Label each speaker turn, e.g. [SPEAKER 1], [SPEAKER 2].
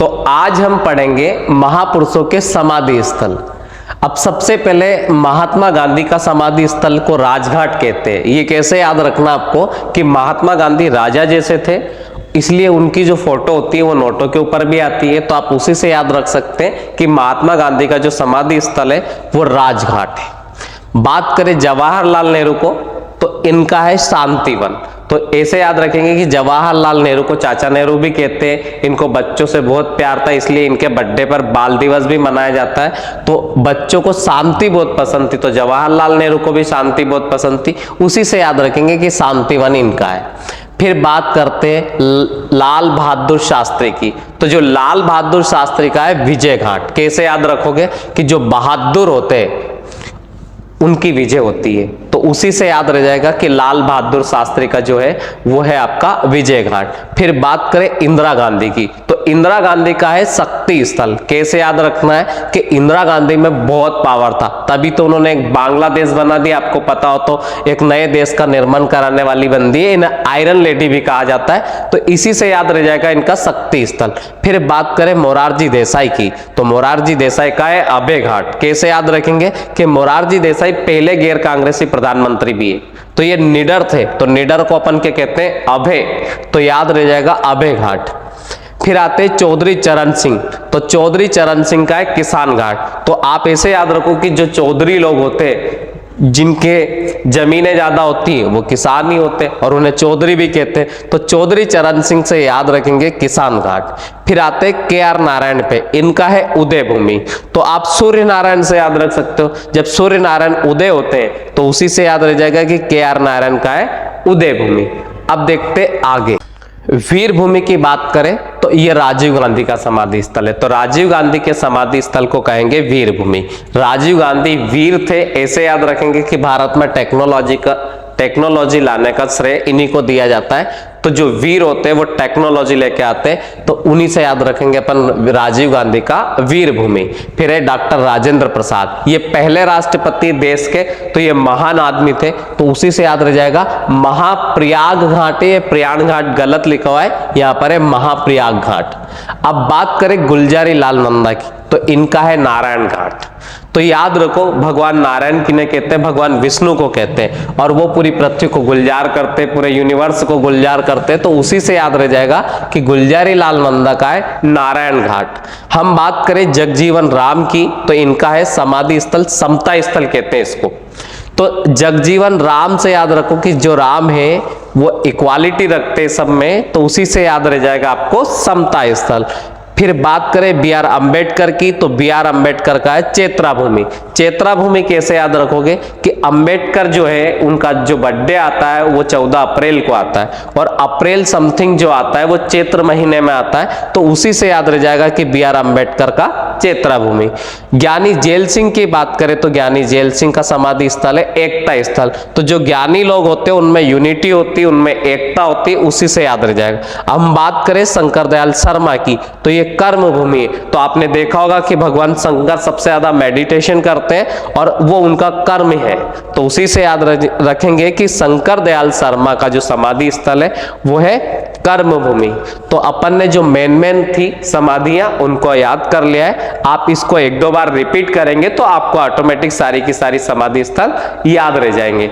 [SPEAKER 1] तो आज हम पढ़ेंगे महापुरुषों के समाधि स्थल। अब सबसे पहले महात्मा गांधी का समाधि स्थल को राजघाट कहते हैं। ये कैसे याद रखना आपको कि महात्मा गांधी राजा जैसे थे, इसलिए उनकी जो फोटो होती है वो नोटों के ऊपर भी आती है, तो आप उसी से याद रख सकते हैं कि महात्मा गांधी का जो समाधि स्थल है वो राजघाट है। बात करें जवाहरलाल नेहरू को तो इनका है शांतिवन। तो ऐसे याद रखेंगे कि जवाहरलाल नेहरू को चाचा नेहरू भी कहते हैं। इनको बच्चों से बहुत प्यार था, इसलिए इनके बर्थडे पर बाल दिवस भी मनाया जाता है। तो बच्चों को शांति बहुत पसंद थी, तो जवाहरलाल नेहरू को भी शांति बहुत पसंद थी, उसी से याद रखेंगे कि शांतिवन इनका है। फिर बात करते हैं लाल बहादुर शास्त्री की, तो जो लाल बहादुर शास्त्री का है विजय घाट। कैसे याद रखोगे कि जो बहादुर होते हैं उनकी विजय होती है, तो उसी से याद रह जाएगा कि लाल बहादुर शास्त्री का जो है वो है आपका विजय घाट। फिर बात करें इंदिरा गांधी की, तो इंदिरा गांधी का है शक्ति स्थल। कैसे याद रखना है कि इंदिरा गांधी में बहुत पावर था, तभी तो उन्होंने एक बांग्लादेश बना दिया। आपको पता हो तो एक नए देश का निर्माण कराने वाली बन दी है, इन्हें आयरन लेडी भी कहा जाता है, तो इसी से याद रह जाएगा इनका शक्ति स्थल। फिर बात करें मोरारजी देसाई की, तो मोरारजी देसाई का है अभय घाट। कैसे याद रखेंगे कि मोरारजी देसाई पहले गैर कांग्रेसी प्रधानमंत्री भी है, तो ये निडर थे, तो निडर को अपन के कहते हैं अभय, तो याद रह जाएगा अभय घाट। फिर आते चौधरी चरण सिंह, तो चौधरी चरण सिंह का है किसान घाट। तो आप ऐसे याद रखो कि जो चौधरी लोग होते हैं जिनके जमीनें ज्यादा होती है वो किसान ही होते और उन्हें चौधरी भी कहते हैं, तो चौधरी चरण सिंह से याद रखेंगे किसान घाट। फिर आते KR नारायण पे, इनका है उदय भूमि। तो आप सूर्य नारायण से याद रख सकते हो, जब सूर्य नारायण उदय होते हैं तो उसी से याद रह जाएगा कि KR नारायण का है उदय भूमि। अब देखते आगे वीर भूमि की बात करें तो ये राजीव गांधी का समाधि स्थल है, तो राजीव गांधी के समाधि स्थल को कहेंगे वीर भूमि। राजीव गांधी वीर थे, ऐसे याद रखेंगे कि भारत में टेक्नोलॉजी लाने का श्रेय इन्हीं को दिया जाता है। तो जो वीर होते हैं वो टेक्नोलॉजी लेके आते हैं, तो उन्हीं से याद रखेंगे अपन राजीव गांधी का वीर भूमि। फिर है डॉक्टर राजेंद्र प्रसाद, ये पहले राष्ट्रपति देश के, तो ये महान आदमी थे, तो उसी से याद रह जाएगा महाप्रयाग घाट। ये प्रयाग घाट गलत लिखा हुआ है, यहाँ पर है महाप्रयाग घाट। अब बात करें गुलजारी लाल नंदा की, तो इनका है नारायण घाट। तो याद रखो भगवान नारायण किन्हें कहते हैं, भगवान विष्णु को कहते हैं, और वो पूरी पृथ्वी को गुलजार करते, पूरे यूनिवर्स को गुलजार करते, तो उसी से याद रह जाएगा कि गुलजारी लाल नंदा का है नारायण घाट। हम बात करें जगजीवन राम की, तो इनका है समाधि स्थल, समता स्थल कहते हैं इसको। तो जगजीवन राम से याद रखो कि जो राम है वो इक्वालिटी रखते सब में, तो उसी से याद रह जाएगा आपको समता स्थल। फिर बात करें BR अम्बेडकर की, तो BR अम्बेडकर का है चैत्रा भूमि। चैत्रा भूमि कैसे याद रखोगे कि अम्बेडकर जो है उनका जो बर्थडे आता है वो 14 अप्रैल को आता है, और अप्रैल समथिंग जो आता है वो चैत्र महीने में आता है, तो उसी से याद रह जाएगा कि BR अम्बेडकर का चैत्रा भूमि। ज्ञानी जैल सिंह की बात करें तो ज्ञानी जैल सिंह का समाधि स्थल है एकता स्थल। तो जो ज्ञानी लोग होते हैं उनमें यूनिटी होती है, उनमें एकता होती है, उसी से याद रह जाएगा। हम बात करें शंकर दयाल शर्मा की, तो ये कर्म भूमि है। तो आपने देखा होगा कि भगवान शंकर सबसे ज्यादा मेडिटेशन करते हैं और वो उनका कर्म है, तो उसी से याद रखेंगे कि शंकर दयाल शर्मा का जो समाधि स्थल है वो है कर्म भूमि। तो अपन ने जो मेन थी समाधियां उनको याद कर लिया है। आप इसको 1-2 बार रिपीट करेंगे तो आपको ऑटोमेटिक सारी की सारी समाधि स्थल याद रह जाएंगे।